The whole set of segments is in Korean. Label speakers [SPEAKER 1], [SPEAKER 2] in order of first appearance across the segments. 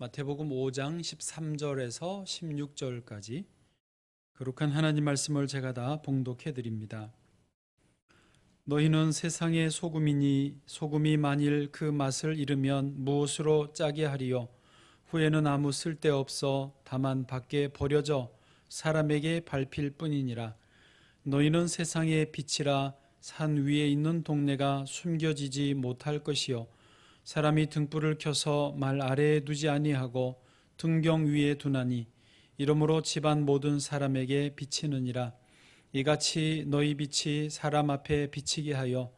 [SPEAKER 1] 마태복음 5장 13절에서 16절까지 거룩한 하나님 말씀을 제가 다 봉독해 드립니다. 너희는 세상의 소금이니 소금이 만일 그 맛을 잃으면 무엇으로 짜게 하리요? 후에는 아무 쓸데없어 다만 밖에 버려져 사람에게 밟힐 뿐이니라. 너희는 세상의 빛이라. 산 위에 있는 동네가 숨겨지지 못할 것이요 사람이 등불을 켜서 말 아래에 두지 아니하고 등경 위에 두나니 이러므로 집안 모든 사람에게 비치느니라. 이같이 너희 빛이 사람 앞에 비치게 하여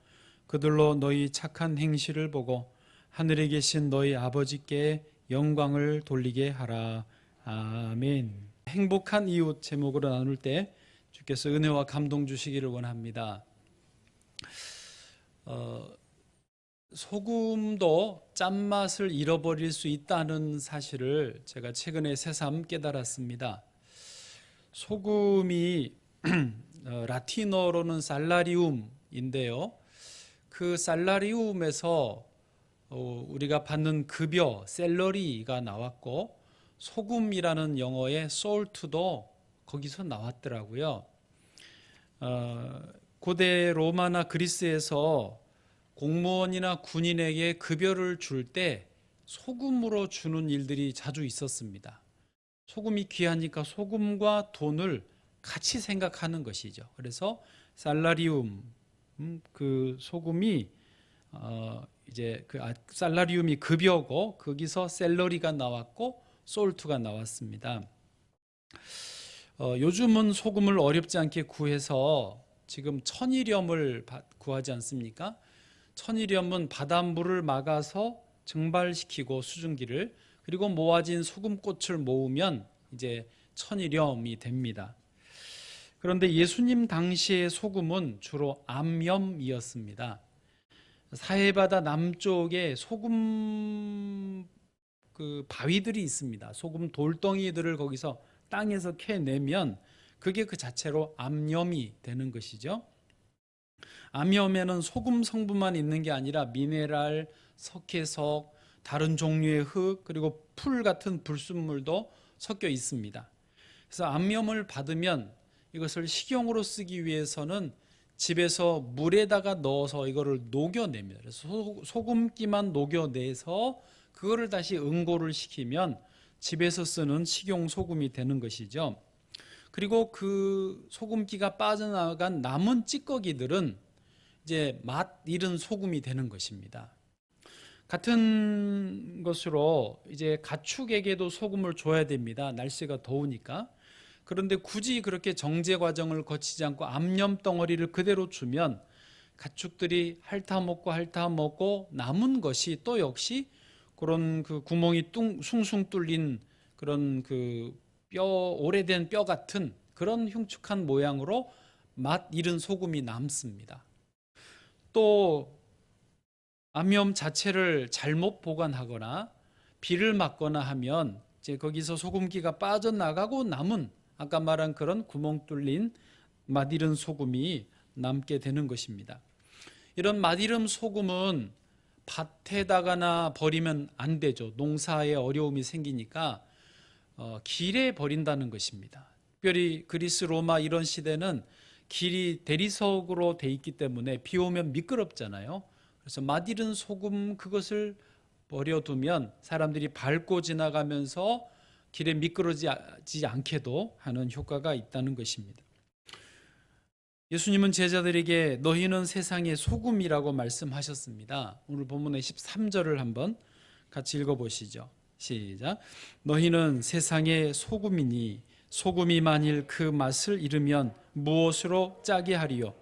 [SPEAKER 1] 그들로 너희 착한 행실을 보고 하늘에 계신 너희 아버지께 영광을 돌리게 하라. 아멘. 행복한 이웃 제목으로 나눌 때 주께서 은혜와 감동 주시기를 원합니다. 소금도 짠맛을 잃어버릴 수 있다는 사실을 제가 최근에 새삼 깨달았습니다. 소금이 라틴어로는 살라리움인데요. 그 살라리움에서 우리가 받는 급여, 셀러리가 나왔고 소금이라는 영어의 salt도 거기서 나왔더라고요. 고대 로마나 그리스에서 공무원이나 군인에게 급여를 줄 때 소금으로 주는 일들이 자주 있었습니다. 소금이 귀하니까 소금과 돈을 같이 생각하는 것이죠. 그래서 살라리움, 그 소금이 살라리움이 급여고 거기서 셀러리가 나왔고 솔트가 나왔습니다. 요즘은 소금을 어렵지 않게 구해서 지금 천일염을 구하지 않습니까? 천일염은 바닷물을 막아서 증발시키고 수증기를, 그리고 모아진 소금꽃을 모으면 이제 천일염이 됩니다. 그런데 예수님 당시의 소금은 주로 암염이었습니다. 사해바다 남쪽에 소금 바위들이 있습니다. 소금 돌덩이들을 거기서 땅에서 캐내면 그게 그 자체로 암염이 되는 것이죠. 암염에는 소금 성분만 있는 게 아니라 미네랄, 석회석, 다른 종류의 흙, 그리고 풀 같은 불순물도 섞여 있습니다. 그래서 암염을 받으면 이것을 식용으로 쓰기 위해서는 집에서 물에다가 넣어서 이거를 녹여냅니다. 그래서 소금기만 녹여내서 그거를 다시 응고를 시키면 집에서 쓰는 식용 소금이 되는 것이죠. 그리고 그 소금기가 빠져나간 남은 찌꺼기들은 이제 맛 잃은 소금이 되는 것입니다. 같은 것으로 이제 가축에게도 소금을 줘야 됩니다. 날씨가 더우니까. 그런데 굳이 그렇게 정제 과정을 거치지 않고 암염 덩어리를 그대로 주면 가축들이 핥아먹고 남은 것이 또 역시 그런 그 구멍이 숭숭 뚫린 그런 그 오래된 뼈 같은 그런 흉측한 모양으로 맛 잃은 소금이 남습니다. 또 암염 자체를 잘못 보관하거나 비를 맞거나 하면 이제 거기서 소금기가 빠져나가고 남은 아까 말한 그런 구멍 뚫린 맛 잃은 소금이 남게 되는 것입니다. 이런 맛 잃은 소금은 밭에다가나 버리면 안 되죠. 농사에 어려움이 생기니까 길에 버린다는 것입니다. 특별히 그리스 로마 이런 시대는 길이 대리석으로 돼 있기 때문에 비 오면 미끄럽잖아요. 그래서 맛 잃은 소금 그것을 버려두면 사람들이 밟고 지나가면서 길에 미끄러지지 않게도 하는 효과가 있다는 것입니다. 예수님은 제자들에게 너희는 세상의 소금이라고 말씀하셨습니다. 오늘 본문의 13절을 한번 같이 읽어보시죠. 시작. 너희는 세상의 소금이니 소금이 만일 그 맛을 잃으면 무엇으로 짜게 하리요?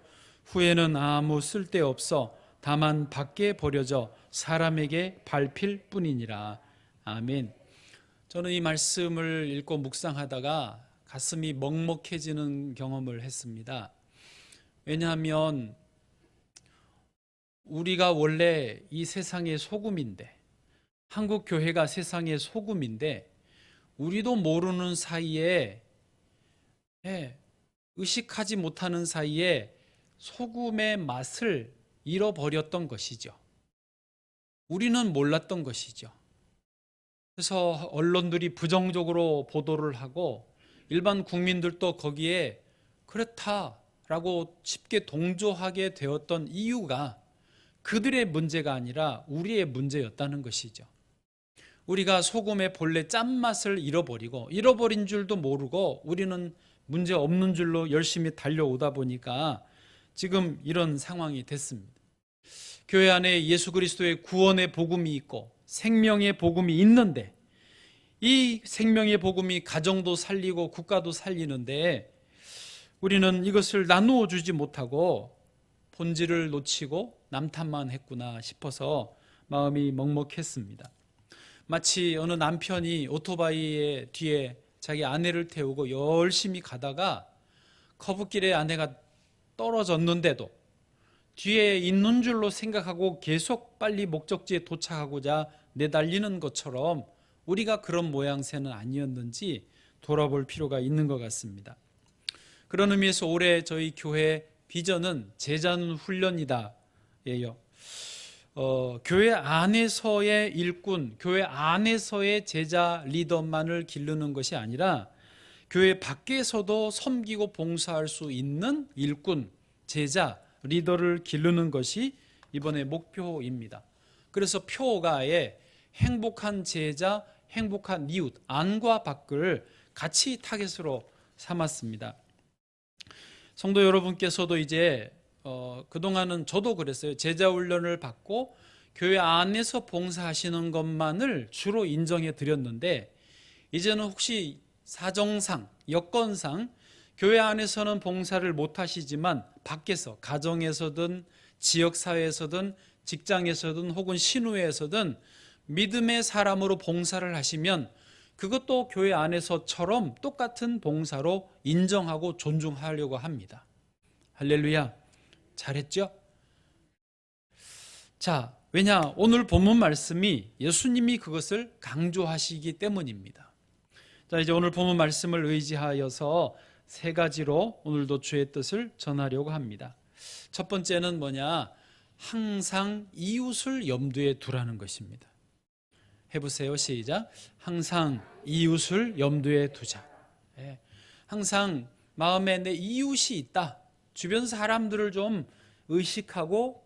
[SPEAKER 1] 후에는 아무 쓸데없어 다만 밖에 버려져 사람에게 밟힐 뿐이니라. 아멘. 저는 이 말씀을 읽고 묵상하다가 가슴이 먹먹해지는 경험을 했습니다. 왜냐하면 우리가 원래 이 세상의 소금인데, 한국 교회가 세상의 소금인데 우리도 모르는 사이에 의식하지 못하는 사이에 소금의 맛을 잃어버렸던 것이죠. 우리는 몰랐던 것이죠. 그래서 언론들이 부정적으로 보도를 하고 일반 국민들도 거기에 그렇다라고 쉽게 동조하게 되었던 이유가 그들의 문제가 아니라 우리의 문제였다는 것이죠. 우리가 소금의 본래 짠맛을 잃어버린 줄도 모르고 우리는 문제 없는 줄로 열심히 달려오다 보니까 지금 이런 상황이 됐습니다. 교회 안에 예수 그리스도의 구원의 복음이 있고 생명의 복음이 있는데, 이 생명의 복음이 가정도 살리고 국가도 살리는데 우리는 이것을 나누어 주지 못하고 본질을 놓치고 남탓만 했구나 싶어서 마음이 먹먹했습니다. 마치 어느 남편이 오토바이의 뒤에 자기 아내를 태우고 열심히 가다가 커브길에 아내가 떨어졌는데도 뒤에 있는 줄로 생각하고 계속 빨리 목적지에 도착하고자 내달리는 것처럼 우리가 그런 모양새는 아니었는지 돌아볼 필요가 있는 것 같습니다. 그런 의미에서 올해 저희 교회 비전은 제자는 훈련이다 예요. 교회 안에서의 일꾼, 교회 안에서의 제자 리더만을 기르는 것이 아니라 교회 밖에서도 섬기고 봉사할 수 있는 일꾼, 제자, 리더를 기르는 것이 이번에 목표입니다. 그래서 표가 아예 행복한 제자, 행복한 이웃, 안과 밖을 같이 타겟으로 삼았습니다. 성도 여러분께서도 이제 그동안은 저도 그랬어요. 제자 훈련을 받고 교회 안에서 봉사하시는 것만을 주로 인정해 드렸는데, 이제는 혹시 사정상, 여건상 교회 안에서는 봉사를 못 하시지만 밖에서, 가정에서든 지역사회에서든 직장에서든 혹은 신우회에서든 믿음의 사람으로 봉사를 하시면 그것도 교회 안에서처럼 똑같은 봉사로 인정하고 존중하려고 합니다. 할렐루야. 잘했죠? 자, 왜냐? 오늘 본문 말씀이 예수님이 그것을 강조하시기 때문입니다. 자, 이제 오늘 본문 말씀을 의지하여서 세 가지로 오늘도 주의 뜻을 전하려고 합니다. 첫 번째는 뭐냐? 항상 이웃을 염두에 두라는 것입니다. 해보세요. 시작. 항상 이웃을 염두에 두자. 항상 마음에 내 이웃이 있다. 주변 사람들을 좀 의식하고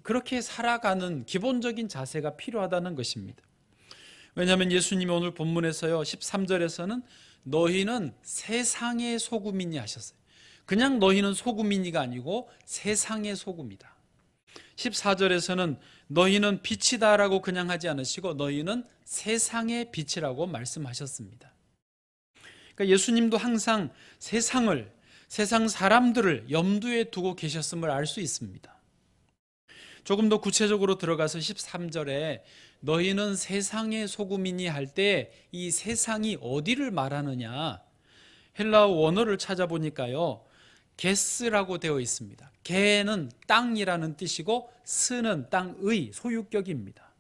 [SPEAKER 1] 그렇게 살아가는 기본적인 자세가 필요하다는 것입니다. 왜냐하면 예수님이 오늘 본문에서요 13절에서는 너희는 세상의 소금이니 하셨어요. 그냥 너희는 소금이니가 아니고 세상의 소금이다. 14절에서는 너희는 빛이다라고 그냥 하지 않으시고 너희는 세상의 빛이라고 말씀하셨습니다. 그러니까 예수님도 항상 세상 사람들을 염두에 두고 계셨음을 알 수 있습니다. 조금 더 구체적으로 들어가서 13절에 너희는 세상의 소금이니 할 때 이 세상이 어디를 말하느냐, 헬라어 원어를 찾아보니까요 게스라고 되어 있습니다. 게는 땅이라는 뜻이고 스는 땅의 소유격입니다.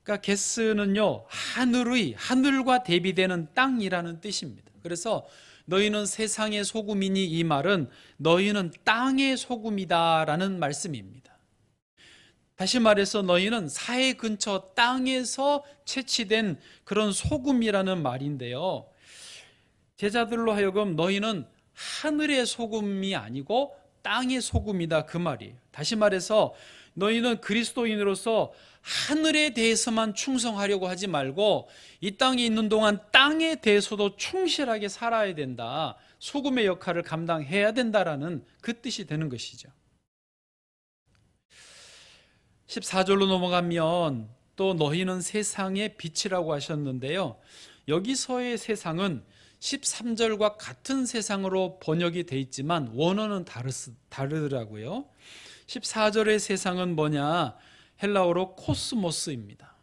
[SPEAKER 1] 그러니까 게스는요 하늘과 대비되는 땅이라는 뜻입니다. 그래서 너희는 세상의 소금이니 이 말은 너희는 땅의 소금이다라는 말씀입니다. 다시 말해서 너희는 사해 근처 땅에서 채취된 그런 소금이라는 말인데요, 제자들로 하여금 너희는 하늘의 소금이 아니고 땅의 소금이다 그 말이에요. 다시 말해서 너희는 그리스도인으로서 하늘에 대해서만 충성하려고 하지 말고 이 땅에 있는 동안 땅에 대해서도 충실하게 살아야 된다. 소금의 역할을 감당해야 된다라는 그 뜻이 되는 것이죠. 14절로 넘어가면 또 너희는 세상의 빛이라고 하셨는데요, 여기서의 세상은 13절과 같은 세상으로 번역이 돼 있지만 원어는 다르더라고요. 14절의 세상은 뭐냐? 헬라어로 코스모스입니다.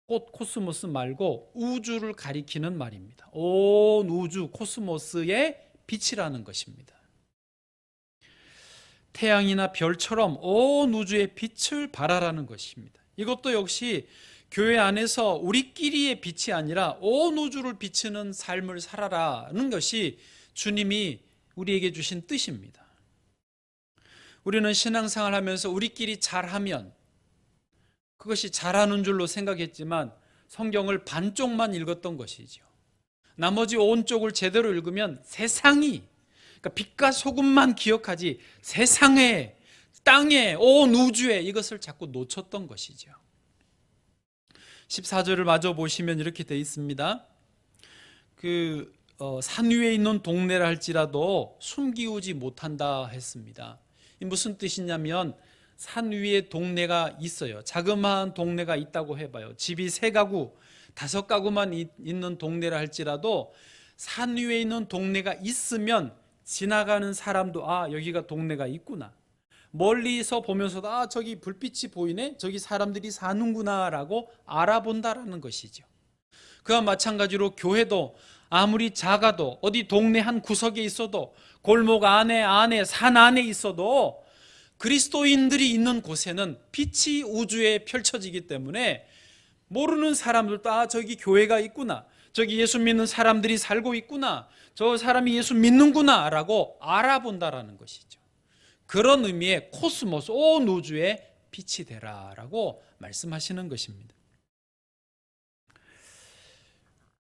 [SPEAKER 1] 꽃 코스모스 말고 우주를 가리키는 말입니다. 온 우주 코스모스의 빛이라는 것입니다. 태양이나 별처럼 온 우주의 빛을 발하라는 것입니다. 이것도 역시 교회 안에서 우리끼리의 빛이 아니라 온 우주를 비추는 삶을 살아라는 것이 주님이 우리에게 주신 뜻입니다. 우리는 신앙생활 하면서 우리끼리 잘하면 그것이 잘하는 줄로 생각했지만 성경을 반쪽만 읽었던 것이죠. 나머지 온 쪽을 제대로 읽으면 세상이, 그러니까 빛과 소금만 기억하지 세상에, 땅에, 온 우주에 이것을 자꾸 놓쳤던 것이죠. 14절을 마저 보시면 이렇게 되어 있습니다. 산 위에 있는 동네라 할지라도 숨기우지 못한다 했습니다. 이 무슨 뜻이냐면 산 위에 동네가 있어요. 자그마한 동네가 있다고 해봐요. 집이 3가구, 5가구만 있는 동네라 할지라도 산 위에 있는 동네가 있으면 지나가는 사람도 여기가 동네가 있구나. 멀리서 보면서도 저기 불빛이 보이네, 저기 사람들이 사는구나 라고 알아본다라는 것이죠. 그와 마찬가지로 교회도 아무리 작아도 어디 동네 한 구석에 있어도 골목 안에 산 안에 있어도 그리스도인들이 있는 곳에는 빛이 우주에 펼쳐지기 때문에 모르는 사람들도 저기 교회가 있구나, 저기 예수 믿는 사람들이 살고 있구나, 저 사람이 예수 믿는구나 라고 알아본다라는 것이죠. 그런 의미의 코스모스, 온 우주에 빛이 되라 라고 말씀하시는 것입니다.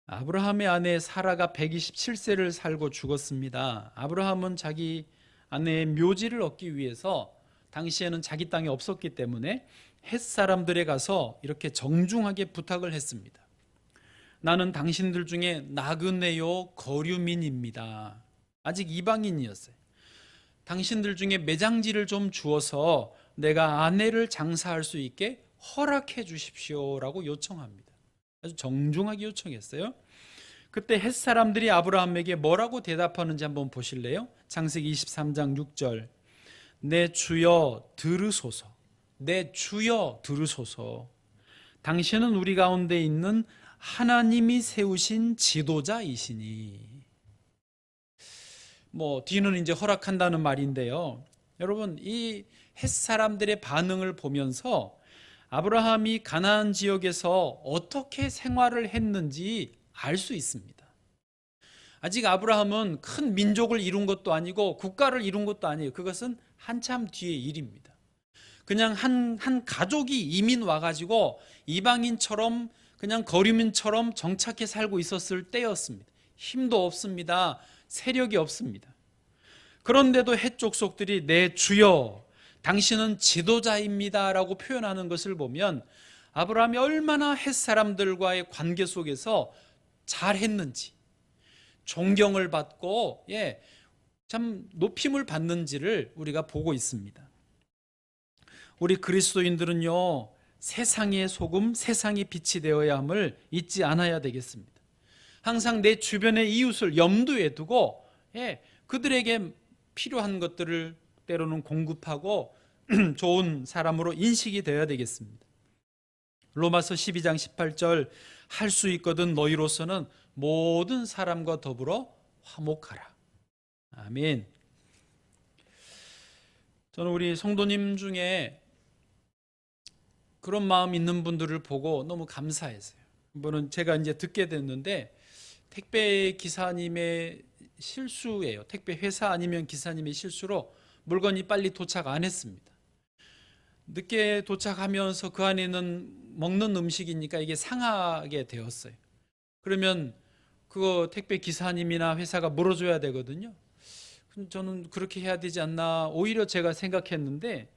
[SPEAKER 1] 아브라함의 아내 사라가 127세를 살고 죽었습니다. 아브라함은 자기 아내의 묘지를 얻기 위해서 당시에는 자기 땅이 없었기 때문에 헷 사람들에 가서 이렇게 정중하게 부탁을 했습니다. 나는 당신들 중에 나그네요 거류민입니다. 아직 이방인이었어요. 당신들 중에 매장지를 좀 주어서 내가 아내를 장사할 수 있게 허락해 주십시오라고 요청합니다. 아주 정중하게 요청했어요. 그때 헷 사람들이 아브라함에게 뭐라고 대답하는지 한번 보실래요? 창세기 23장 6절. 내 주여 들으소서. 내 주여 들으소서. 당신은 우리 가운데 있는 하나님이 세우신 지도자이시니. 뒤는 이제 허락한다는 말인데요. 여러분, 이 헷 사람들의 반응을 보면서 아브라함이 가나안 지역에서 어떻게 생활을 했는지 알 수 있습니다. 아직 아브라함은 큰 민족을 이룬 것도 아니고 국가를 이룬 것도 아니에요. 그것은 한참 뒤의 일입니다. 그냥 한 가족이 이민 와가지고 이방인처럼 그냥 거류민처럼 정착해 살고 있었을 때였습니다. 힘도 없습니다. 세력이 없습니다. 그런데도 헷 족속들이 내 주여 당신은 지도자입니다 라고 표현하는 것을 보면 아브라함이 얼마나 헷 사람들과의 관계 속에서 잘했는지, 존경을 받고 참 높임을 받는지를 우리가 보고 있습니다. 우리 그리스도인들은요, 세상의 소금, 세상의 빛이 되어야 함을 잊지 않아야 되겠습니다. 항상 내 주변의 이웃을 염두에 두고 그들에게 필요한 것들을 때로는 공급하고 좋은 사람으로 인식이 되어야 되겠습니다. 로마서 12장 18절 할 수 있거든 너희로서는 모든 사람과 더불어 화목하라. 아멘. 저는 우리 성도님 중에 그런 마음 있는 분들을 보고 너무 감사했어요. 한번은 제가 이제 듣게 됐는데 택배 기사님의 실수예요. 택배 회사 아니면 기사님의 실수로 물건이 빨리 도착 안 했습니다. 늦게 도착하면서 그 안에는 먹는 음식이니까 이게 상하게 되었어요. 그러면 그거 택배 기사님이나 회사가 물어줘야 되거든요. 저는 그렇게 해야 되지 않나 오히려 제가 생각했는데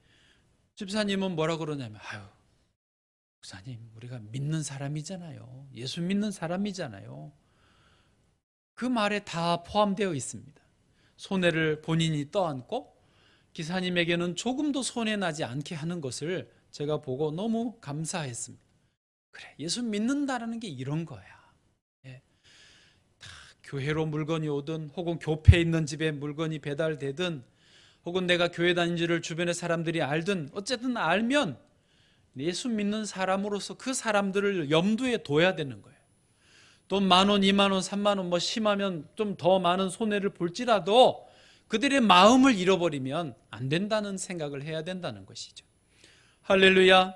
[SPEAKER 1] 집사님은 뭐라 그러냐면 목사님 우리가 믿는 사람이잖아요. 예수 믿는 사람이잖아요. 그 말에 다 포함되어 있습니다. 손해를 본인이 떠안고 기사님에게는 조금도 손해나지 않게 하는 것을 제가 보고 너무 감사했습니다. 그래, 예수 믿는다는 게 이런 거야. 다 교회로 물건이 오든 혹은 교회에 있는 집에 물건이 배달되든 혹은 내가 교회 다닌지를 주변의 사람들이 알든 어쨌든 알면 예수 믿는 사람으로서 그 사람들을 염두에 둬야 되는 거예요. 돈 10,000원, 20,000원, 30,000원 심하면 좀 더 많은 손해를 볼지라도 그들의 마음을 잃어버리면 안 된다는 생각을 해야 된다는 것이죠. 할렐루야.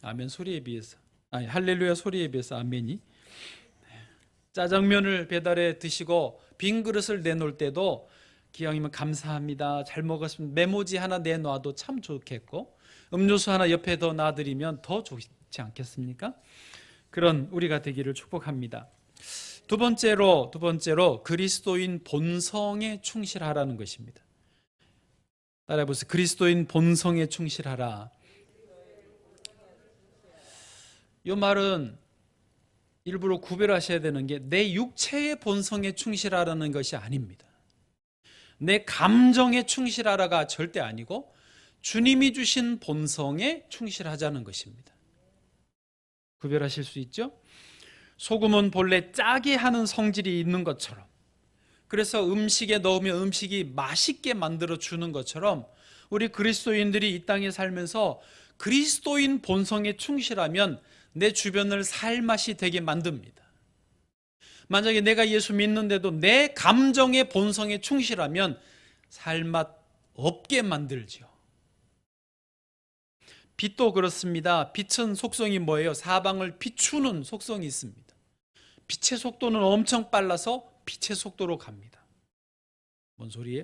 [SPEAKER 1] 아멘 소리에 비해서 할렐루야 소리에 비해서 아멘이. 짜장면을 배달해 드시고 빈 그릇을 내놓을 때도 기왕이면 감사합니다. 잘 먹었습니다. 메모지 하나 내놔도 참 좋겠고 음료수 하나 옆에 더 놔드리면 더 좋지 않겠습니까? 그런 우리가 되기를 축복합니다. 두 번째로 그리스도인 본성에 충실하라는 것입니다. 따라해보세요. 그리스도인 본성에 충실하라. 이 말은 일부러 구별하셔야 되는 게 내 육체의 본성에 충실하라는 것이 아닙니다. 내 감정에 충실하라가 절대 아니고 주님이 주신 본성에 충실하자는 것입니다. 구별하실 수 있죠? 소금은 본래 짜게 하는 성질이 있는 것처럼, 그래서 음식에 넣으면 음식이 맛있게 만들어 주는 것처럼 우리 그리스도인들이 이 땅에 살면서 그리스도인 본성에 충실하면 내 주변을 살맛이 되게 만듭니다. 만약에 내가 예수 믿는데도 내 감정의 본성에 충실하면 살맛 없게 만들죠. 빛도 그렇습니다. 빛은 속성이 뭐예요? 사방을 비추는 속성이 있습니다. 빛의 속도는 엄청 빨라서 빛의 속도로 갑니다. 뭔 소리예요?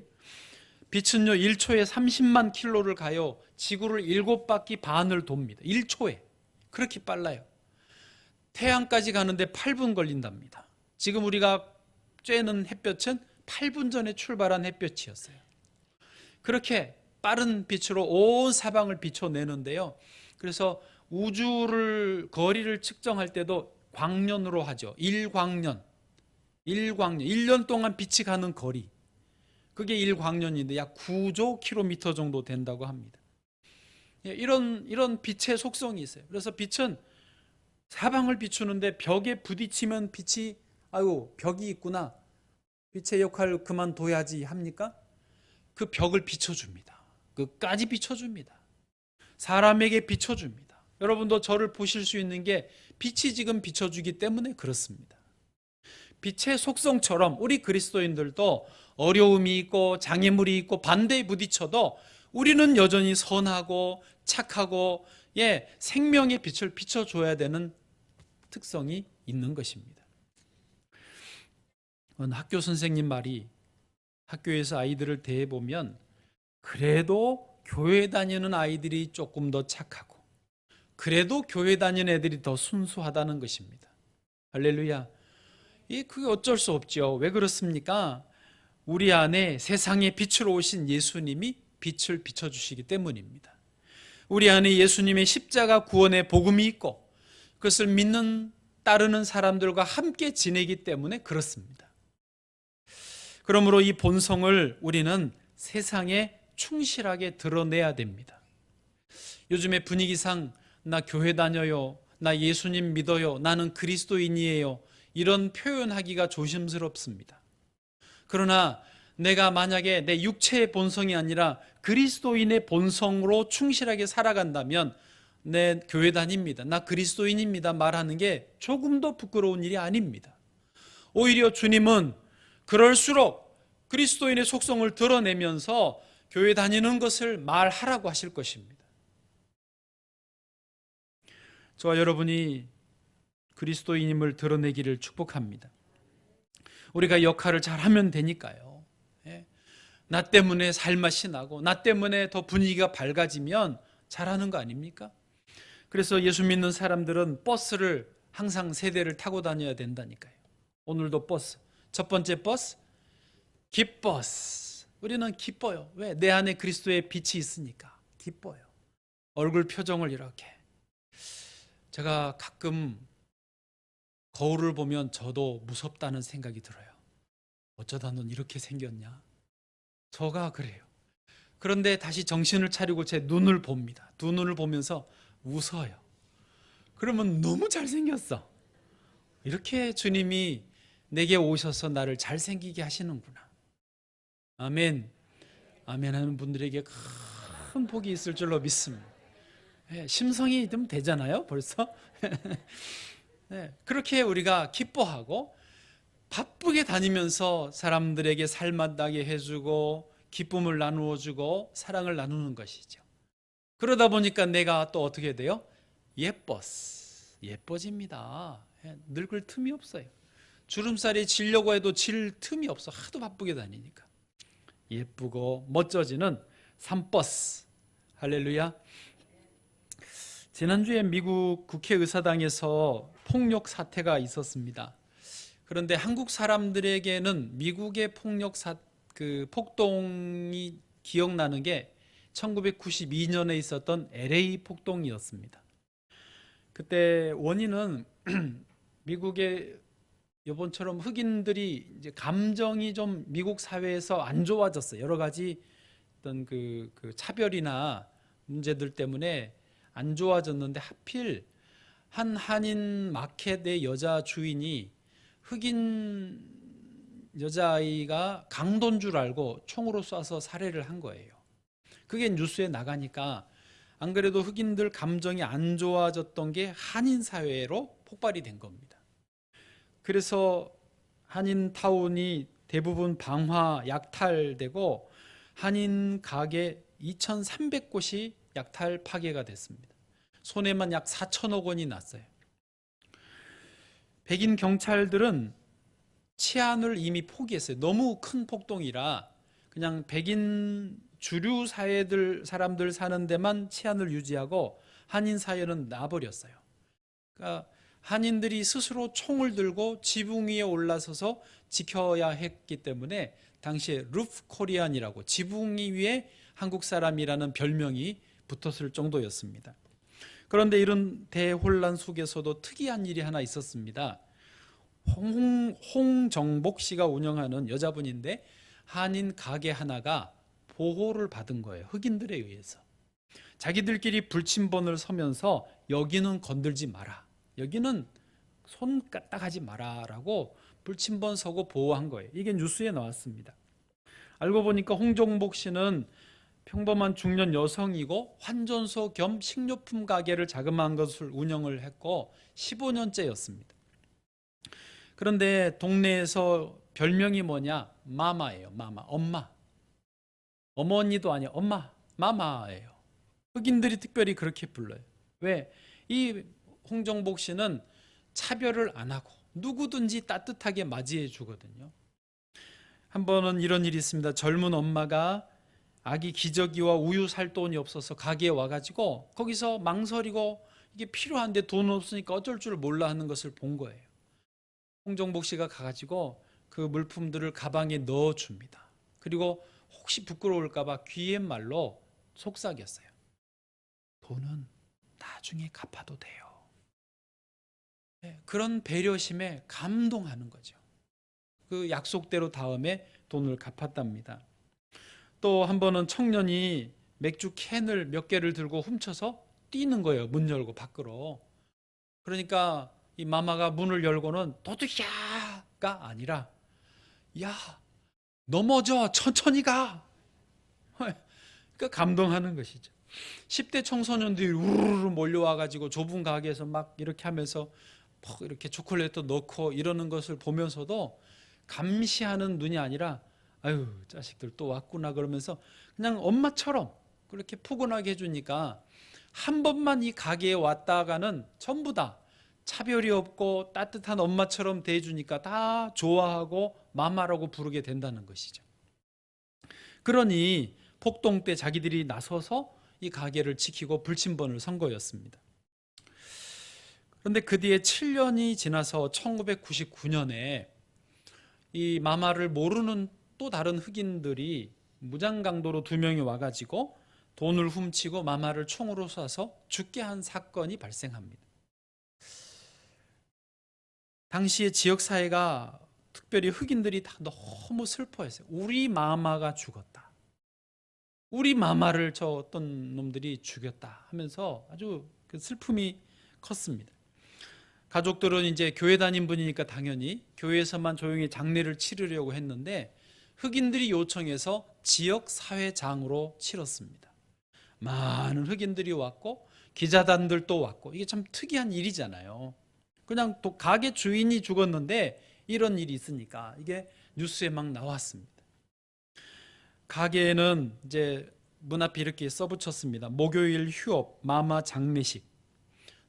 [SPEAKER 1] 빛은요 1초에 30만 킬로를 가요. 지구를 7바퀴 반을 돕니다. 1초에. 그렇게 빨라요. 태양까지 가는데 8분 걸린답니다. 지금 우리가 쬐는 햇볕은 8분 전에 출발한 햇볕이었어요. 그렇게 빠른 빛으로 온 사방을 비춰내는데요. 그래서 우주를 거리를 측정할 때도 광년으로 하죠. 1광년. 1년 동안 빛이 가는 거리. 그게 1광년인데 약 9조 킬로미터 정도 된다고 합니다. 이런 빛의 속성이 있어요. 그래서 빛은 사방을 비추는데 벽에 부딪히면 빛이 아유 벽이 있구나. 빛의 역할을 그만둬야지 합니까? 그 벽을 비춰줍니다. 끝까지 비춰줍니다. 사람에게 비춰줍니다. 여러분도 저를 보실 수 있는 게 빛이 지금 비춰주기 때문에 그렇습니다. 빛의 속성처럼 우리 그리스도인들도 어려움이 있고 장애물이 있고 반대에 부딪혀도 우리는 여전히 선하고 착하고 생명의 빛을 비춰줘야 되는 특성이 있는 것입니다. 학교 선생님 말이 학교에서 아이들을 대해보면 그래도 교회 다니는 아이들이 조금 더 착하고 그래도 교회 다니는 애들이 더 순수하다는 것입니다. 할렐루야. 그게 어쩔 수 없죠. 왜 그렇습니까? 우리 안에 세상의 빛으로 오신 예수님이 빛을 비춰주시기 때문입니다. 우리 안에 예수님의 십자가 구원의 복음이 있고 그것을 믿는 따르는 사람들과 함께 지내기 때문에 그렇습니다. 그러므로 이 본성을 우리는 세상에 충실하게 드러내야 됩니다. 요즘의 분위기상 나 교회 다녀요, 나 예수님 믿어요, 나는 그리스도인이에요, 이런 표현하기가 조심스럽습니다. 그러나 내가 만약에 내 육체의 본성이 아니라 그리스도인의 본성으로 충실하게 살아간다면 내 교회 다닙니다, 나 그리스도인입니다 말하는 게 조금도 부끄러운 일이 아닙니다. 오히려 주님은 그럴수록 그리스도인의 속성을 드러내면서 교회 다니는 것을 말하라고 하실 것입니다. 저와 여러분이 그리스도인임을 드러내기를 축복합니다. 우리가 역할을 잘하면 되니까요. 나 때문에 살맛이 나고 나 때문에 더 분위기가 밝아지면 잘하는 거 아닙니까? 그래서 예수 믿는 사람들은 버스를 항상 세대를 타고 다녀야 된다니까요. 오늘도 버스. 첫 번째 버스, 기뻐스. 우리는 기뻐요. 왜? 내 안에 그리스도의 빛이 있으니까 기뻐요. 얼굴 표정을 이렇게. 제가 가끔 거울을 보면 저도 무섭다는 생각이 들어요. 어쩌다 넌 이렇게 생겼냐? 저가 그래요. 그런데 다시 정신을 차리고 제 눈을 봅니다. 두 눈을 보면서 웃어요. 그러면 너무 잘생겼어. 이렇게 주님이 내게 오셔서 나를 잘생기게 하시는구나. 아멘. 아멘 하는 분들에게 큰 복이 있을 줄로 믿습니다. 심성이 좀 되잖아요, 벌써. 그렇게 우리가 기뻐하고 바쁘게 다니면서 사람들에게 살맛나게 해주고 기쁨을 나누어주고 사랑을 나누는 것이죠. 그러다 보니까 내가 또 어떻게 돼요? 예뻐집니다. 늙을 틈이 없어요. 주름살이 지려고 해도 질 틈이 없어. 하도 바쁘게 다니니까. 예쁘고 멋져지는 산버스. 할렐루야. 지난주에 미국 국회의사당에서 폭력 사태가 있었습니다. 그런데 한국 사람들에게는 미국의 폭동이 기억나는 게 1992년에 있었던 LA 폭동이었습니다. 그때 원인은 미국의 이번처럼 흑인들이 이제 감정이 좀 미국 사회에서 안 좋아졌어요. 여러 가지 어떤 그 차별이나 문제들 때문에 안 좋아졌는데, 하필 한 한인 마켓의 여자 주인이 흑인 여자아이가 강도인 줄 알고 총으로 쏴서 살해를 한 거예요. 그게 뉴스에 나가니까 안 그래도 흑인들 감정이 안 좋아졌던 게 한인 사회로 폭발이 된 겁니다. 그래서 한인 타운이 대부분 방화, 약탈되고 한인 가게 2,300곳이 약탈 파괴가 됐습니다. 손해만 약 4천억 원이 났어요. 백인 경찰들은 치안을 이미 포기했어요. 너무 큰 폭동이라 그냥 백인 주류 사람들 사는 데만 치안을 유지하고 한인 사회는 놔버렸어요. 그러니까 한인들이 스스로 총을 들고 지붕 위에 올라서서 지켜야 했기 때문에 당시에 루프 코리안이라고, 지붕 위에 한국 사람이라는 별명이 붙었을 정도였습니다. 그런데 이런 대혼란 속에서도 특이한 일이 하나 있었습니다. 홍정복 씨가 운영하는 여자분인데 한인 가게 하나가 보호를 받은 거예요. 흑인들에 의해서. 자기들끼리 불침번을 서면서 여기는 건들지 마라, 여기는 손 까딱하지 마라 라고 불침번 서고 보호한 거예요. 이게 뉴스에 나왔습니다. 알고 보니까 홍정복 씨는 평범한 중년 여성이고 환전소 겸 식료품 가게를 자그마한 것을 운영을 했고 15년째였습니다. 그런데 동네에서 별명이 뭐냐? 마마예요. 마마. 엄마. 어머니도 아니에요. 엄마. 마마예요. 흑인들이 특별히 그렇게 불러요. 왜? 이 홍정복 씨는 차별을 안 하고 누구든지 따뜻하게 맞이해 주거든요. 한 번은 이런 일이 있습니다. 젊은 엄마가 아기 기저귀와 우유 살 돈이 없어서 가게에 와가지고 거기서 망설이고 이게 필요한데 돈 없으니까 어쩔 줄 몰라 하는 것을 본 거예요. 홍정복 씨가 가가지고 그 물품들을 가방에 넣어줍니다. 그리고 혹시 부끄러울까 봐 귀옛말로 속삭였어요. 돈은 나중에 갚아도 돼요. 그런 배려심에 감동하는 거죠. 그 약속대로 다음에 돈을 갚았답니다. 또 한 번은 청년이 맥주 캔을 몇 개를 들고 훔쳐서 뛰는 거예요. 문 열고 밖으로. 그러니까 이 마마가 문을 열고는 도둑이야가 아니라, 야, 넘어져, 천천히 가. 그러니까 감동하는 것이죠. 10대 청소년들이 우르르 몰려와가지고 좁은 가게에서 막 이렇게 하면서 이렇게 초콜릿도 넣고 이러는 것을 보면서도 감시하는 눈이 아니라, 아유, 자식들 또 왔구나 그러면서 그냥 엄마처럼 그렇게 포근하게 해주니까 한 번만 이 가게에 왔다가는 전부 다 차별이 없고 따뜻한 엄마처럼 대해주니까 다 좋아하고 마마라고 부르게 된다는 것이죠. 그러니 폭동 때 자기들이 나서서 이 가게를 지키고 불침번을 선 거였습니다. 그런데 그 뒤에 7년이 지나서 1999년에 이 마마를 모르는 또 다른 흑인들이 무장강도로 2명이 와가지고 돈을 훔치고 마마를 총으로 쏴서 죽게 한 사건이 발생합니다. 당시에 지역사회가, 특별히 흑인들이 다 너무 슬퍼했어요. 우리 마마가 죽었다, 우리 마마를 저 어떤 놈들이 죽였다 하면서 아주 그 슬픔이 컸습니다. 가족들은 이제 교회 다닌 분이니까 당연히 교회에서만 조용히 장례를 치르려고 했는데 흑인들이 요청해서 지역사회장으로 치렀습니다. 많은 흑인들이 왔고 기자단들도 왔고, 이게 참 특이한 일이잖아요. 그냥 또 가게 주인이 죽었는데 이런 일이 있으니까 이게 뉴스에 막 나왔습니다. 가게에는 이제 문 앞에 이렇게 써붙였습니다. 목요일 휴업, 마마 장례식.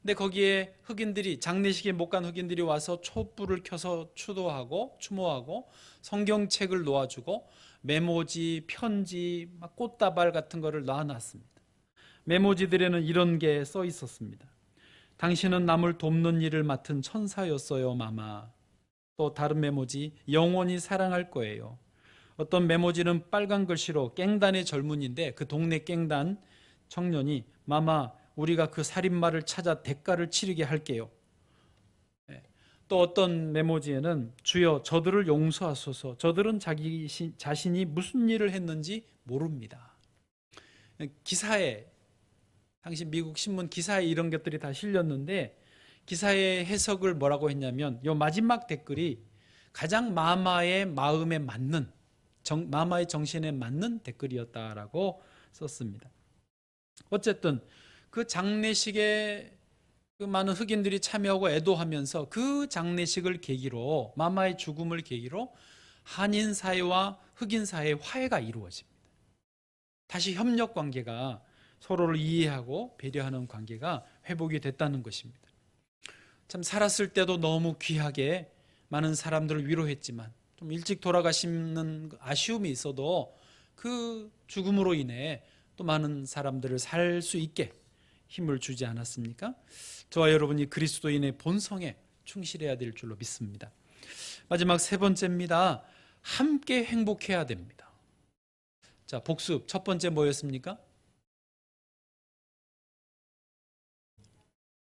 [SPEAKER 1] 근데 거기에 흑인들이, 장례식에 못 간 흑인들이 와서 촛불을 켜서 추모하고 성경책을 놓아주고 메모지, 편지, 막 꽃다발 같은 거를 놔놨습니다. 메모지들에는 이런 게 써 있었습니다. 당신은 남을 돕는 일을 맡은 천사였어요, 마마. 또 다른 메모지, 영원히 사랑할 거예요. 어떤 메모지는 빨간 글씨로 깽단의 젊은이인데 그 동네 깽단 청년이 마마, 우리가 그 살인마를 찾아 대가를 치르게 할게요. 또 어떤 메모지에는 주여 저들을 용서하소서. 저들은 자신이 무슨 일을 했는지 모릅니다. 기사에, 당시 미국 신문 기사에 이런 것들이 다 실렸는데 기사의 해석을 뭐라고 했냐면 이 마지막 댓글이 가장 마마의 마음에 맞는, 마마의 정신에 맞는 댓글이었다라고 썼습니다. 어쨌든 그 장례식에 그 많은 흑인들이 참여하고 애도하면서 그 장례식을 계기로, 마마의 죽음을 계기로 한인 사회와 흑인 사회의 화해가 이루어집니다. 다시 협력 관계가, 서로를 이해하고 배려하는 관계가 회복이 됐다는 것입니다. 참 살았을 때도 너무 귀하게 많은 사람들을 위로했지만 좀 일찍 돌아가시는 아쉬움이 있어도 그 죽음으로 인해 또 많은 사람들을 살 수 있게 힘을 주지 않았습니까? 저와 여러분이 그리스도인의 본성에 충실해야 될 줄로 믿습니다. 마지막 세 번째입니다. 함께 행복해야 됩니다. 자, 복습 첫 번째 뭐였습니까?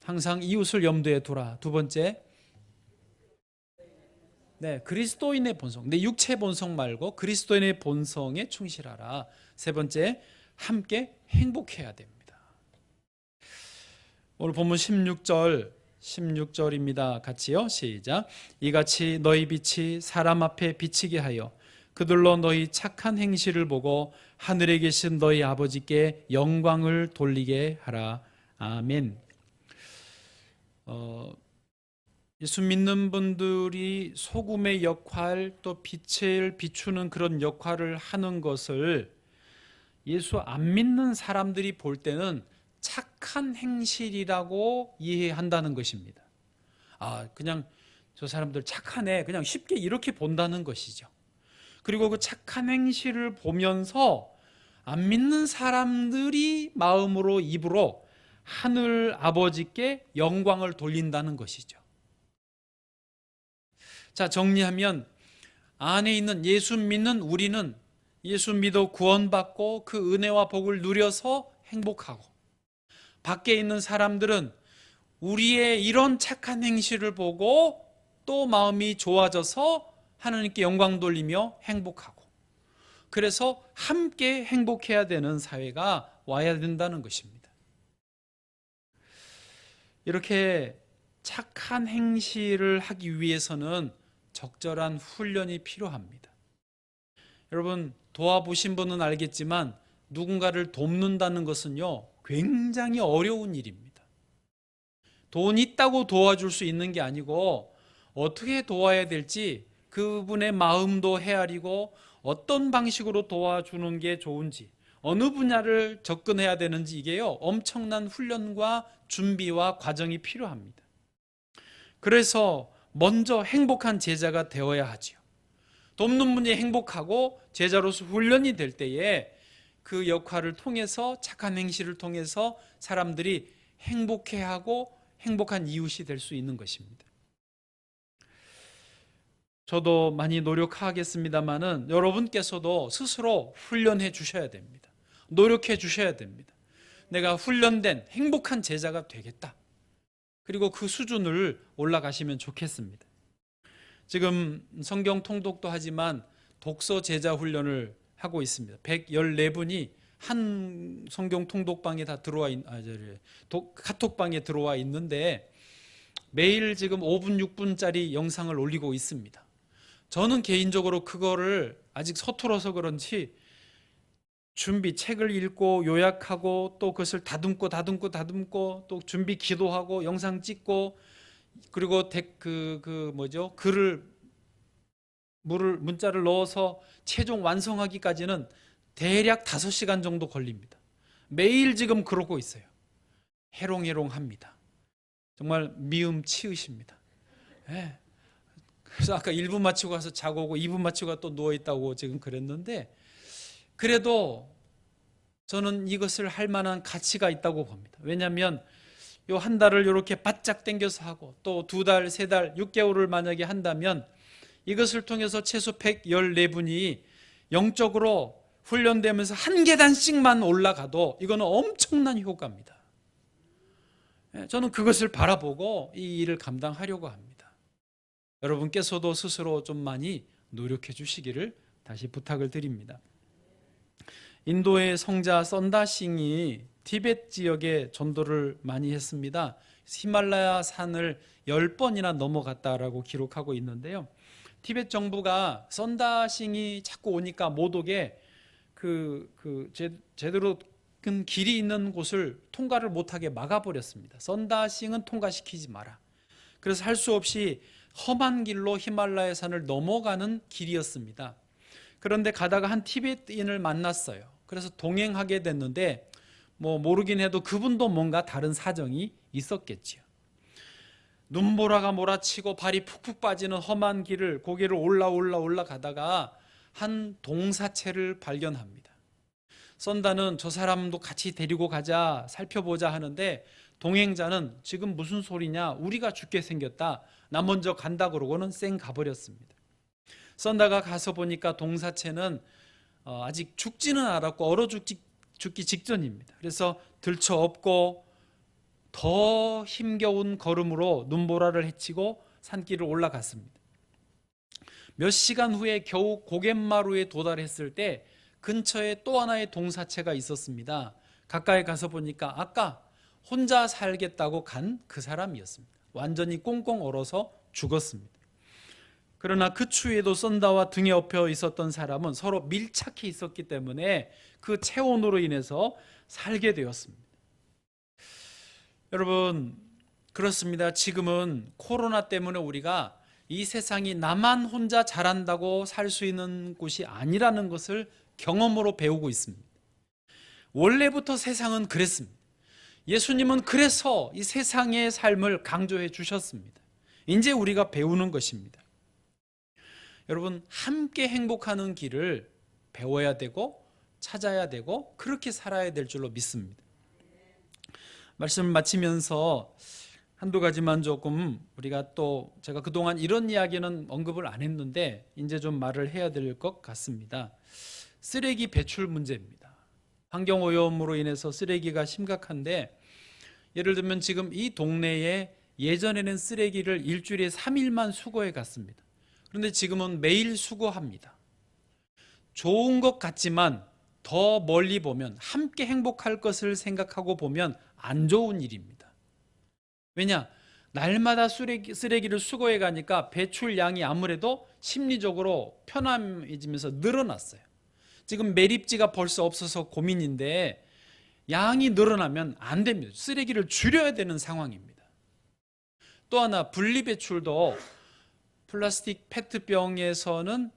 [SPEAKER 1] 항상 이웃을 염두에 두라. 두 번째, 네, 그리스도인의 본성, 내 육체 본성 말고 그리스도인의 본성에 충실하라. 세 번째, 함께 행복해야 됩니다. 오늘 본문 16절입니다. 같이요. 시작. 이같이 너희 빛이 사람 앞에 비치게 하여 그들로 너희 착한 행실을 보고 하늘에 계신 너희 아버지께 영광을 돌리게 하라. 아멘. 예수 믿는 분들이 소금의 역할, 또 빛을 비추는 그런 역할을 하는 것을 예수 안 믿는 사람들이 볼 때는 착한 행실이라고 이해한다는 것입니다. 그냥 저 사람들 착하네, 그냥 쉽게 이렇게 본다는 것이죠. 그리고 그 착한 행실을 보면서 안 믿는 사람들이 마음으로, 입으로 하늘 아버지께 영광을 돌린다는 것이죠. 자, 정리하면 안에 있는 예수 믿는 우리는 예수 믿어 구원받고 그 은혜와 복을 누려서 행복하고, 밖에 있는 사람들은 우리의 이런 착한 행실을 보고 또 마음이 좋아져서 하나님께 영광 돌리며 행복하고, 그래서 함께 행복해야 되는 사회가 와야 된다는 것입니다. 이렇게 착한 행실을 하기 위해서는 적절한 훈련이 필요합니다. 여러분, 도와보신 분은 알겠지만 누군가를 돕는다는 것은요, 굉장히 어려운 일입니다. 돈 있다고 도와줄 수 있는 게 아니고 어떻게 도와야 될지, 그분의 마음도 헤아리고 어떤 방식으로 도와주는 게 좋은지, 어느 분야를 접근해야 되는지, 이게요, 엄청난 훈련과 준비와 과정이 필요합니다. 그래서 먼저 행복한 제자가 되어야 하지요. 돕는 분이 행복하고 제자로서 훈련이 될 때에 그 역할을 통해서, 착한 행실을 통해서 사람들이 행복해하고 행복한 이웃이 될 수 있는 것입니다. 저도 많이 노력하겠습니다만은 여러분께서도 스스로 훈련해 주셔야 됩니다. 노력해 주셔야 됩니다. 내가 훈련된 행복한 제자가 되겠다. 그리고 그 수준을 올라가시면 좋겠습니다. 지금 성경 통독도 하지만 독서 제자 훈련을 하고 있습니다. 114분이 한 성경 통독방에 다 들어와 카톡방에 들어와 있는데 매일 지금 5분, 6분짜리 영상을 올리고 있습니다. 저는 개인적으로 그거를 아직 서툴어서 그런지 책을 읽고 요약하고 또 그것을 다듬고 또 준비 기도하고 영상 찍고, 그리고 문자를 넣어서 최종 완성하기까지는 대략 5시간 정도 걸립니다. 매일 지금 그러고 있어요. 해롱해롱합니다. 정말 미움 치읓입니다. 네. 그래서 아까 1분 마치고 가서 자고 오고 2분 마치고 또 누워있다고 지금 그랬는데, 그래도 저는 이것을 할 만한 가치가 있다고 봅니다. 왜냐하면 요 한 달을 이렇게 바짝 당겨서 하고 또 두 달, 세 달, 6개월을 만약에 한다면 이것을 통해서 최소 114분이 영적으로 훈련되면서 한 계단씩만 올라가도 이거는 엄청난 효과입니다. 저는 그것을 바라보고 이 일을 감당하려고 합니다. 여러분께서도 스스로 좀 많이 노력해 주시기를 다시 부탁을 드립니다. 인도의 성자 썬다싱이 티베트 지역에 전도를 많이 했습니다. 히말라야 산을 10번이나 넘어갔다라고 기록하고 있는데요. 티베트 정부가 썬다싱이 자꾸 오니까 못 오게 제대로 큰 길이 있는 곳을 통과를 못하게 막아버렸습니다. 썬다싱은 통과시키지 마라. 그래서 할 수 없이 험한 길로 히말라야 산을 넘어가는 길이었습니다. 그런데 가다가 한 티베트인을 만났어요. 그래서 동행하게 됐는데 모르긴 해도 그분도 뭔가 다른 사정이 있었겠지요. 눈보라가 몰아치고 발이 푹푹 빠지는 험한 길을 고개를 올라가다가 한 동사체를 발견합니다. 썬다는 저 사람도 같이 데리고 가자, 살펴보자 하는데 동행자는 지금 무슨 소리냐, 우리가 죽게 생겼다, 나 먼저 간다 그러고는 쌩 가버렸습니다. 썬다가 가서 보니까 동사체는 아직 죽지는 않았고 얼어 죽기 직전입니다. 그래서 들쳐업고 더 힘겨운 걸음으로 눈보라를 헤치고 산길을 올라갔습니다. 몇 시간 후에 겨우 고갯마루에 도달했을 때 근처에 또 하나의 동사체가 있었습니다. 가까이 가서 보니까 아까 혼자 살겠다고 간 그 사람이었습니다. 완전히 꽁꽁 얼어서 죽었습니다. 그러나 그 추위에도 썬다와 등에 엎여 있었던 사람은 서로 밀착해 있었기 때문에 그 체온으로 인해서 살게 되었습니다. 여러분, 그렇습니다. 지금은 코로나 때문에 우리가 이 세상이 나만 혼자 잘한다고 살 수 있는 곳이 아니라는 것을 경험으로 배우고 있습니다. 원래부터 세상은 그랬습니다. 예수님은 그래서 이 세상의 삶을 강조해 주셨습니다. 이제 우리가 배우는 것입니다. 여러분, 함께 행복하는 길을 배워야 되고 찾아야 되고 그렇게 살아야 될 줄로 믿습니다. 말씀을 마치면서 한두 가지만 조금 우리가 또 제가 그동안 이런 이야기는 언급을 안 했는데 이제 좀 말을 해야 될 것 같습니다. 쓰레기 배출 문제입니다. 환경오염으로 인해서 쓰레기가 심각한데 예를 들면 지금 이 동네에 예전에는 쓰레기를 일주일에 3일만 수거해 갔습니다. 그런데 지금은 매일 수거합니다. 좋은 것 같지만 더 멀리 보면 함께 행복할 것을 생각하고 보면 안 좋은 일입니다. 왜냐? 날마다 쓰레기를 수거해 가니까 배출량이 아무래도 심리적으로 편안해지면서 늘어났어요. 지금 매립지가 벌써 없어서 고민인데 양이 늘어나면 안 됩니다. 쓰레기를 줄여야 되는 상황입니다. 또 하나 분리배출도 플라스틱 페트병에서는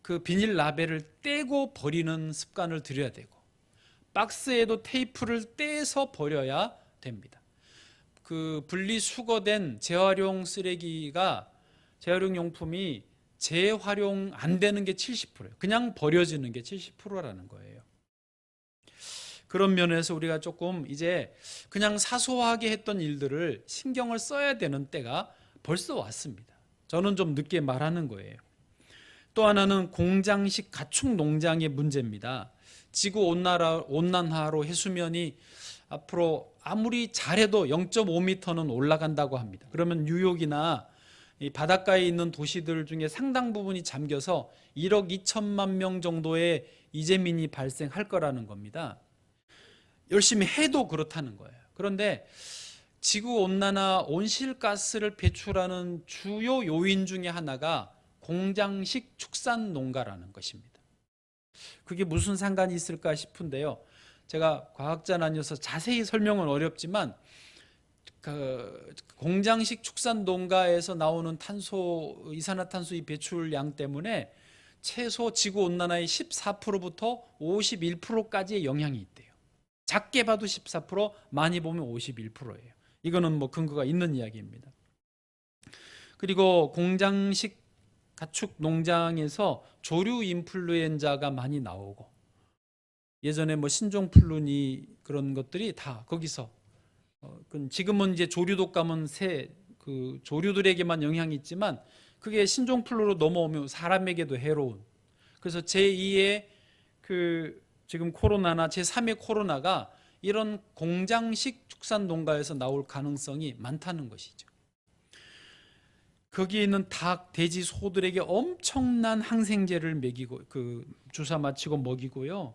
[SPEAKER 1] 그 비닐 라벨을 떼고 버리는 습관을 들여야 되고 박스에도 테이프를 떼서 버려야 됩니다. 그 분리수거된 재활용 쓰레기가 재활용 용품이 재활용 안 되는 게 70%예요. 그냥 버려지는 게 70%라는 거예요. 그런 면에서 우리가 조금 이제 그냥 사소하게 했던 일들을 신경을 써야 되는 때가 벌써 왔습니다. 저는 좀 늦게 말하는 거예요. 또 하나는 공장식 가축 농장의 문제입니다. 지구 온난화로 해수면이 앞으로 아무리 잘해도 0.5m는 올라간다고 합니다. 그러면 뉴욕이나 이 바닷가에 있는 도시들 중에 상당 부분이 잠겨서 1억 2천만 명 정도의 이재민이 발생할 거라는 겁니다. 열심히 해도 그렇다는 거예요. 그런데 지구온난화 온실가스를 배출하는 주요 요인 중에 하나가 공장식 축산 농가라는 것입니다. 그게 무슨 상관이 있을까 싶은데요. 제가 과학자는 아니어서 자세히 설명은 어렵지만 그 공장식 축산 농가에서 나오는 이산화탄소의 배출량 때문에 최소 지구온난화의 14%부터 51%까지의 영향이 있대요. 작게 봐도 14%, 많이 보면 51%예요. 이거는 근거가 있는 이야기입니다. 그리고 공장식 가축 농장에서 조류 인플루엔자가 많이 나오고 예전에 뭐 신종플루니 그런 것들이 다 거기서 지금은 이제 조류독감은 그 조류들에게만 영향이 있지만 그게 신종플루로 넘어오면 사람에게도 해로운. 그래서 제2의 그 지금 코로나나 제3의 코로나가 이런 공장식 축산 농가에서 나올 가능성이 많다는 것이죠. 거기에 있는 닭, 돼지, 소들에게 엄청난 항생제를 먹이고 주사 맞히고 먹이고요.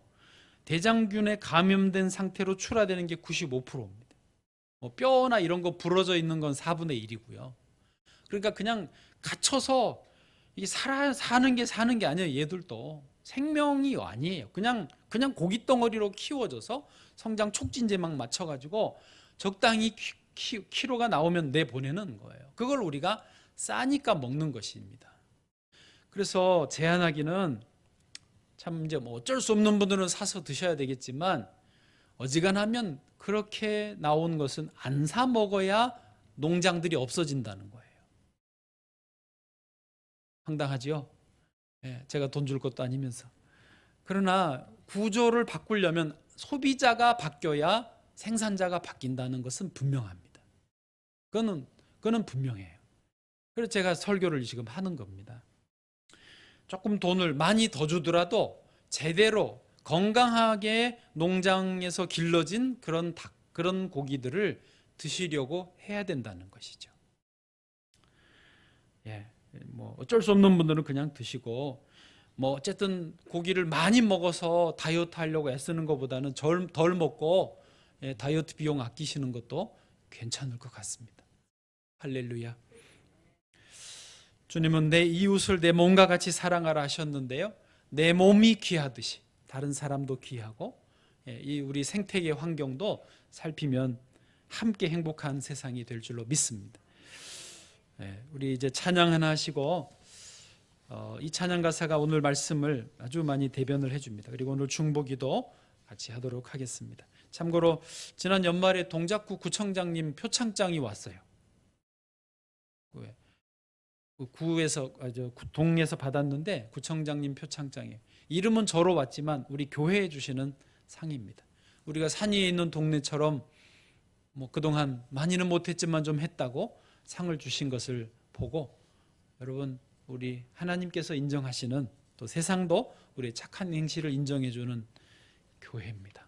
[SPEAKER 1] 대장균에 감염된 상태로 출하되는 게 95%입니다. 뼈나 이런 거 부러져 있는 건 4분의 1이고요. 그러니까 그냥 갇혀서 이게 사는 게 아니에요. 얘들도 생명이 아니에요. 그냥 고깃덩어리로 키워져서 성장 촉진제 막 맞춰가지고 적당히 키로가 나오면 내보내는 거예요. 그걸 우리가 싸니까 먹는 것입니다. 그래서 제한하기는 참 이제 뭐 어쩔 수 없는 분들은 사서 드셔야 되겠지만 어지간하면 그렇게 나온 것은 안 사 먹어야 농장들이 없어진다는 거예요. 황당하지요? 제가 돈 줄 것도 아니면서. 그러나 구조를 바꾸려면 소비자가 바뀌어야 생산자가 바뀐다는 것은 분명합니다. 그거는 분명해요. 그래서 제가 설교를 지금 하는 겁니다. 조금 돈을 많이 더 주더라도 제대로 건강하게 농장에서 길러진 그런 닭, 그런 고기들을 드시려고 해야 된다는 것이죠. 뭐 어쩔 수 없는 분들은 그냥 드시고, 뭐 어쨌든 고기를 많이 먹어서 다이어트 하려고 애쓰는 것보다는 덜 먹고 다이어트 비용 아끼시는 것도 괜찮을 것 같습니다. 할렐루야. 주님은 내 이웃을 내 몸과 같이 사랑하라 하셨는데요, 내 몸이 귀하듯이 다른 사람도 귀하고 이 우리 생태계 환경도 살피면 함께 행복한 세상이 될 줄로 믿습니다. 우리 이제 찬양 하나 하시고 이 찬양 가사가 오늘 말씀을 아주 많이 대변을 해줍니다. 그리고 오늘 중보기도 같이 하도록 하겠습니다. 참고로 지난 연말에 동작구 구청장님 표창장이 왔어요. 동에서 받았는데 구청장님 표창장이에요. 이름은 저로 왔지만 우리 교회에 주시는 상입니다. 우리가 산 위에 있는 동네처럼 뭐 그동안 많이는 못했지만 좀 했다고 상을 주신 것을 보고, 여러분, 우리 하나님께서 인정하시는, 또 세상도 우리의 착한 행실을 인정해 주는 교회입니다.